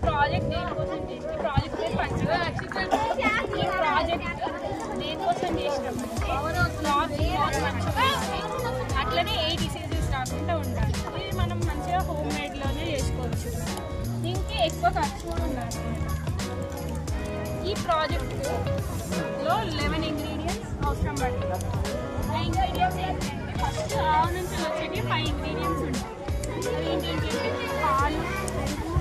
Project దేనికోసం చేసి ఈ ప్రాజెక్ట్ ఈ ప్రాజెక్ట్ దేనికోసం చేసినామంటే అట్లనే ఏ డిసీజెస్ రాకుండా ఉండాలి. ఇది మనం మంచిగా హోమ్ మేడ్లోనే చేసుకోవచ్చు. దీనికి ఎక్కువ ఖర్చు కూడా ఉండాలి. ఈ ప్రాజెక్ట్లో 11 ఇంగ్రీడియంట్స్ అవసరం పడుతుంది. ఆ ఇంగ్రీడియంట్స్ ఏంటంటే ఫస్ట్ ఆవు నుంచి వచ్చేవి 5 ఇంగ్రీడియంట్స్ ఉంటాయి. అవి ఏంటంటే పాలు, పెరుగు,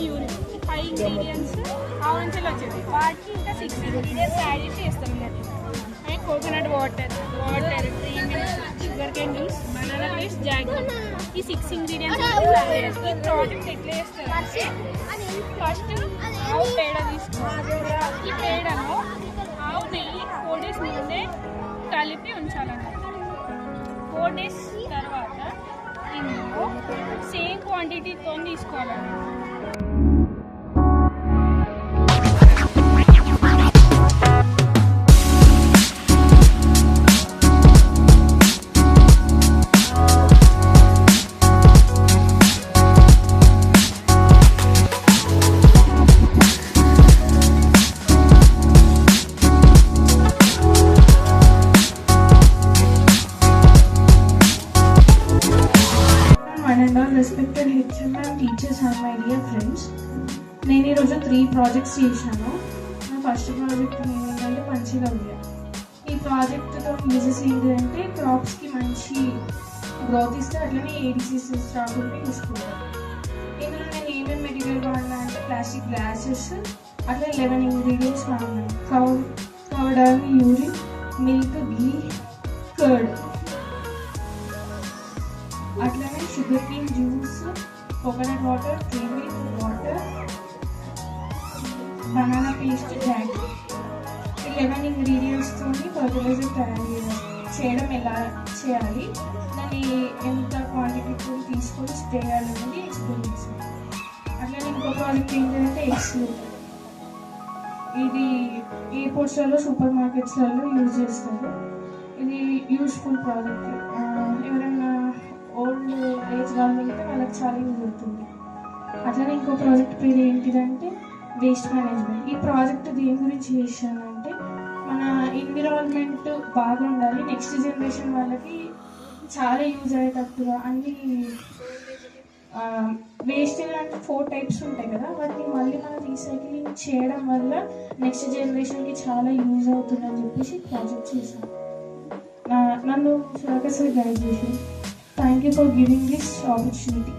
యూరిన్. 5 ఇంగ్రీడియంట్స్ ఆవు నుంచి వచ్చేవి. వాటికి ఇంకా 6 ఇంగ్రీడియంట్స్ యాడ్ చేసి చేస్తాం అన్నట్టు. అవి coconut water, cream, sugar cane juice, banana paste, jaggery. ఈ 6 ఇంగ్రీడియంట్స్ ఈ ప్రాజెక్ట్ ఎట్లా చేస్తారంటే ఫస్ట్ ఆవు పేడ తీసుకోవాలి. ఈ పేడలో ఆవు నెయ్యి 4 days ముందే కలిపి ఉంచాలన్నమాట. 4 days తర్వాత ఇందులో సేమ్ క్వాంటిటీతో తీసుకోవాలన్నమాట. Respected HM and teachers and my dear friends, నేను ఈరోజు 3 ప్రాజెక్ట్స్ చేశాను. నా ఫస్ట్ ప్రాజెక్ట్ ఏంటంటే పంచగవ్య. ఈ ప్రాజెక్ట్తో యూజెస్ ఏంటంటే క్రాప్స్కి మంచి గ్రోత్ ఇస్తే అట్లనే ఏ డిసీజెస్ రాకుండా చూసుకుంటాను. ఇందులో నేను ఏమేమి మెటీరియల్ వాడినా అంటే ప్లాస్టిక్ గ్లాసెస్, అట్లా 11 ఇంగ్రీడియంట్స్ వాడినాను. కౌడర్, యూరిన్, మిల్క్, ఘీ, కర్డ్, అట్లనే sugar cane juice, coconut water, cream water, banana paste, jaggery. 11 ఇంగ్రీడియంట్స్తో ఫర్టిలైజర్ తయారు చేయడం ఎలా చేయాలి, దాన్ని ఎంత క్వాంటిటీతో తీసుకొని స్ప్రే చేయాలనేది ఎక్స్ప్లెయిన్ చేశాను. అట్లనే ఇంకో ప్రాజెక్ట్ ఏంటంటే ఎక్స్లో. ఇది ఎయిర్పోర్ట్స్లలో, సూపర్ మార్కెట్స్లలో యూజ్ చేస్తారు. ఇది యూస్ఫుల్ ప్రాజెక్ట్. ఎవరైనా ఓల్డ్ ఏజ్ వాళ్ళు ఉంటే వాళ్ళకి చాలా యూజ్ అవుతుంది. అట్లనే ఇంకో ప్రాజెక్ట్ పేరు ఏంటిదంటే వేస్ట్ మేనేజ్మెంట్. ఈ ప్రాజెక్ట్ దేని గురించి చేశానంటే మన ఎన్విరాన్మెంట్ బాగుండాలి, నెక్స్ట్ జనరేషన్ వాళ్ళకి చాలా యూజ్ అయ్యేటట్టుగా అన్ని వేస్ట్ అంటే 4 types ఉంటాయి కదా, వాటిని మళ్ళీ మనం రీసైక్లింగ్ చేయడం వల్ల నెక్స్ట్ జనరేషన్కి చాలా యూజ్ అవుతుందని చెప్పేసి ప్రాజెక్ట్ చేశాను. నన్ను సురేఖ సార్ గైడ్ చేశారు. Thank you for giving this opportunity.